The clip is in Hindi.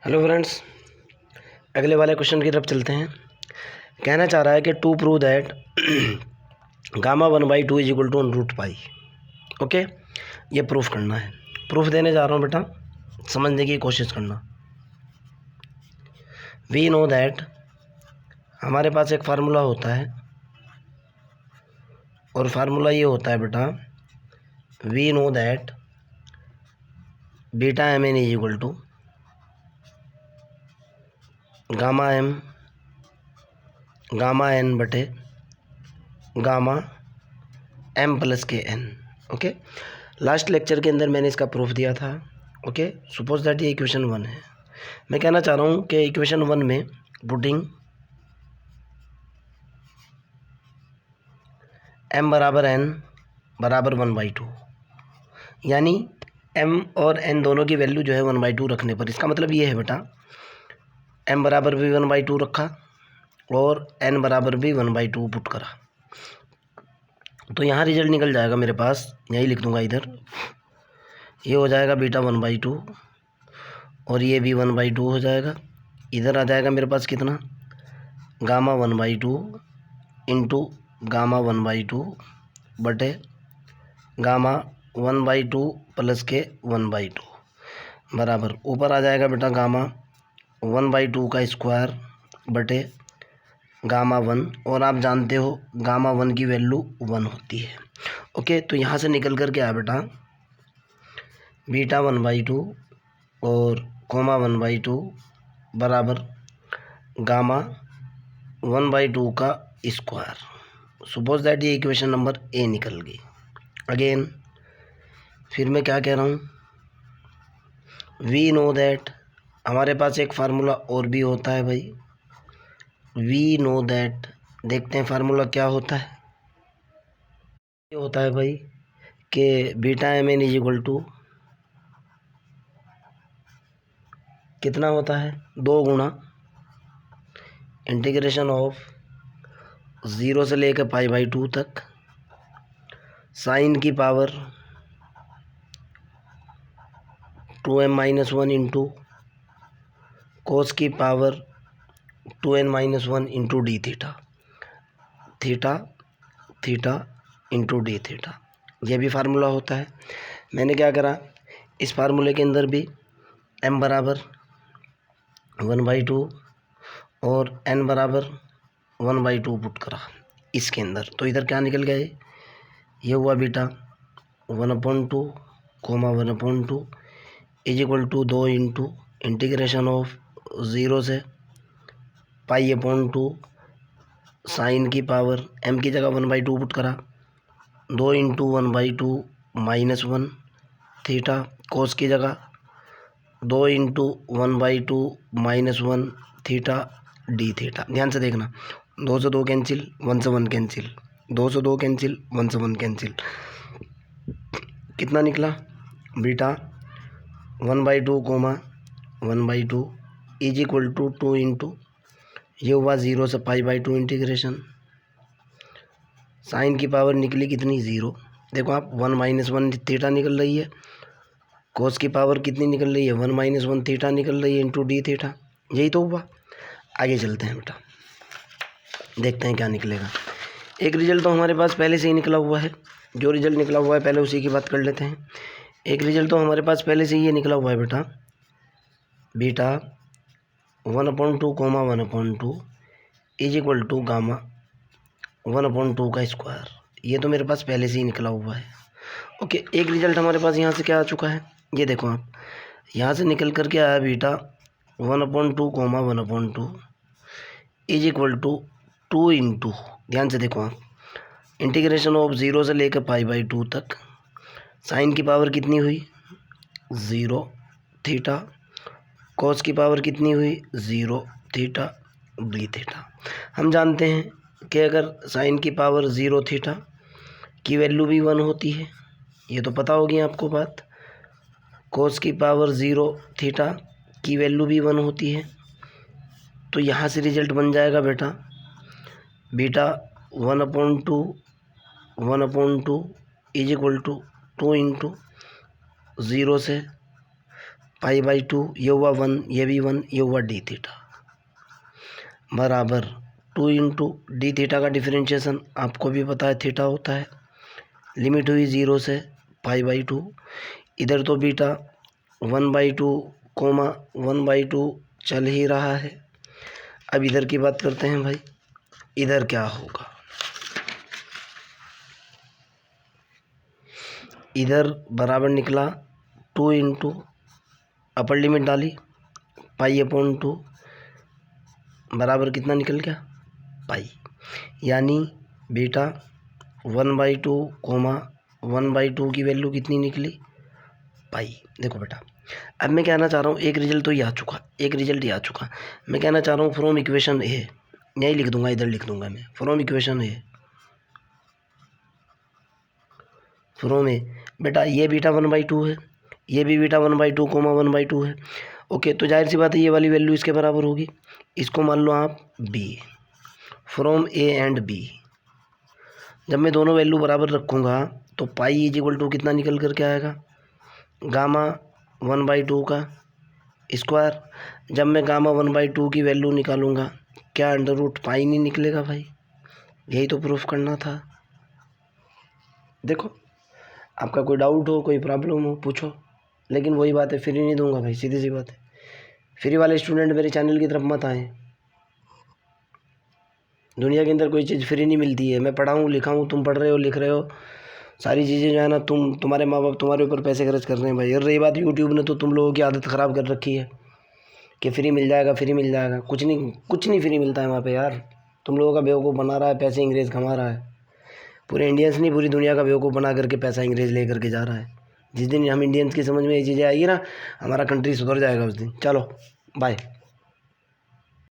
हेलो फ्रेंड्स, अगले वाले क्वेश्चन की तरफ चलते हैं। कहना चाह रहा है कि to prove that gamma 1/2 is equal to √π। Okay, ये प्रूफ करना है। प्रूफ देने जा रहा हूँ बेटा, समझने की कोशिश करना। वी नो दैट, हमारे पास एक फार्मूला होता है और फार्मूला ये होता है बेटा, we know that beta m n is equal to gamma n बटे गामा एम प्लस के एन। ओके, लास्ट लेक्चर के अंदर मैंने इसका प्रूफ दिया था। ओके, सपोज दैट ये इक्वेशन 1 है। मैं कहना चाह रहा हूँ कि इक्वेशन 1 में पुटिंग m बराबर n बराबर 1/2, यानी m और n दोनों की वैल्यू जो है 1/2 रखने पर, इसका मतलब ये है बेटा m बराबर भी 1/2 रखा और n बराबर भी 1/2 पुट करा, तो यहाँ रिजल्ट निकल जाएगा मेरे पास। यही लिख दूंगा इधर, ये हो जाएगा बीटा 1/2 और ये भी 1/2 हो जाएगा। इधर आ जाएगा मेरे पास कितना, गामा 1/2 इंटू गामा 1/2 बटे गामा 1/2 प्लस के 1/2 बराबर, ऊपर आ जाएगा बेटा गामा 1/2 का स्क्वायर बटे गामा 1, और आप जानते हो गामा 1 की वैल्यू 1 होती है। ओके, तो यहाँ से निकल कर के आया बेटा बीटा 1/2 और कोमा 1/2 बराबर गामा 1/2 का स्क्वायर। सपोज दैट ये इक्वेशन नंबर ए निकल गई। अगेन फिर मैं क्या कह रहा हूँ, वी नो दैट, हमारे पास एक फार्मूला और भी होता है भाई। वी नो दैट, देखते हैं फार्मूला क्या होता है। ये होता है भाई कि beta m n is equal to कितना होता है, 2 गुणा इंटीग्रेशन ऑफ 0 से लेकर π/2 तक साइन की पावर 2m-1 इंटू कोस की power 2n-1 into D theta, theta theta into D theta. यह भी फार्मूला होता है। मैंने क्या करा, इस फार्मूले के अंदर भी m बराबर 1/2 और n बराबर 1/2 पुट करा इसके अंदर, तो इधर क्या निकल गया, ये हुआ beta 1/2 comma 1/2 is equal to 2 into integration of 0 से π/2 साइन की पावर m की जगह 1/2 पुट करा, 2 इंटू 1/2 -1 थीटा, कोस की जगह 2 इंटू 1/2 -1 थीटा डी थीटा। ध्यान से देखना, 2 से 2 कैंसिल, 1 से 1 कैंसिल, 2 से 2 कैंसिल, 1 से 1 कैंसिल। कितना निकला, beta 1/2 comma 1/2 is equal to 2 into, ये हुआ 0 से π/2 इंटीग्रेशन, साइन की पावर निकली कितनी, 0। देखो आप 1 -1 थीटा निकल रही है, कोस की पावर कितनी निकल रही है, 1 -1 थीटा निकल रही है इंटू डी थीटा। यही तो हुआ। आगे चलते हैं बेटा, देखते हैं क्या निकलेगा। एक रिजल्ट तो हमारे पास पहले से ही निकला हुआ है, जो रिजल्ट निकला हुआ है पहले उसी की बात कर लेते हैं। एक रिजल्ट तो हमारे पास पहले से ही ये निकला हुआ है बेटा, beta 1/2 comma 1/2 is equal to gamma 1/2 का स्क्वायर। ये तो मेरे पास पहले से ही निकला हुआ है। ओके, एक रिजल्ट हमारे पास यहाँ से क्या आ चुका है, ये देखो आप, यहाँ से निकल कर के आया beta 1/2 comma 1/2 is equal to 2 into, ध्यान से देखो आप, इंटीग्रेशन ऑफ 0 से लेकर π/2 तक साइन की पावर कितनी हुई, 0 थीटा, कॉस की पावर कितनी हुई, 0 थीटा डी थीटा। हम जानते हैं कि अगर साइन की पावर 0 थीटा की वैल्यू भी 1 होती है, ये तो पता होगी आपको बात। कोस की पावर 0 थीटा की वैल्यू भी 1 होती है, तो यहाँ से रिजल्ट बन जाएगा बेटा beta 1/2 is equal to 2 into 0 से पाई/2, ये हुआ 1, ये भी 1, ये हुआ डी थीटा बराबर 2 इंटू डी थीटा का डिफरेंशिएशन आपको भी पता है थीटा होता है। लिमिट हुई 0 से पाई/2, इधर तो बीटा 1/2 कोमा 1/2 चल ही रहा है। अब इधर की बात करते हैं भाई, इधर क्या होगा। इधर बराबर निकला 2 इंटू अपर लिमिट डाली पाई/2 बराबर कितना निकल गया पाई, यानी बीटा 1/2 कोमा 1/2 की वैल्यू कितनी निकली पाई। देखो बेटा, अब मैं कहना चाह रहा हूँ एक रिजल्ट तो ये आ चुका, एक रिजल्ट ये आ चुका। मैं कहना चाह रहा हूँ फ्रॉम इक्वेशन ए, यही लिख दूंगा, इधर लिख दूंगा मैं फ्रॉम इक्वेशन ए, फ्रॉम ए बेटा ये बीटा 1/2 है, ये भी बीटा 1/2 कोमा 1/2 है। ओके, तो जाहिर सी बात है ये वाली वैल्यू इसके बराबर होगी। इसको मान लो आप b, from a and b. जब मैं दोनों वैल्यू बराबर रखूँगा तो पाई = कितना निकल कर के आएगा, गामा 1/2 का स्क्वायर। जब मैं गामा 1/2 की वैल्यू निकालूंगा क्या √पाई नहीं निकलेगा भाई, यही तो प्रूफ करना था। देखो, आपका कोई डाउट हो, कोई प्रॉब्लम हो पूछो, लेकिन वही बात है फ्री नहीं दूंगा भाई, सीधी सी बात है। फ्री वाले स्टूडेंट मेरे चैनल की तरफ मत आए। दुनिया के अंदर कोई चीज़ फ्री नहीं मिलती है। मैं पढ़ाऊँ लिखाऊँ, तुम पढ़ रहे हो लिख रहे हो, सारी चीज़ें जो है ना तुम्हारे माँ बाप तुम्हारे ऊपर पैसे खर्च कर रहे हैं भाई। और रही बात यूट्यूब ने तो तुम लोगों की आदत ख़राब कर रखी है कि फ्री मिल जाएगा, फ्री मिल जाएगा। कुछ नहीं फ्री मिलता है वहाँ पे यार। तुम लोगों का बेवकूफ़ बना रहा है, पैसे इंग्रेज कमा रहा है। पूरे इंडियंस नहीं, पूरी दुनिया का बेवकूफ़ बना करके पैसा इंग्रेज ले करके जा रहा है। जिस दिन हम इंडियंस की समझ में ये चीज़ें आएगी ना, हमारा कंट्री सुधर जाएगा उस दिन। चलो बाय।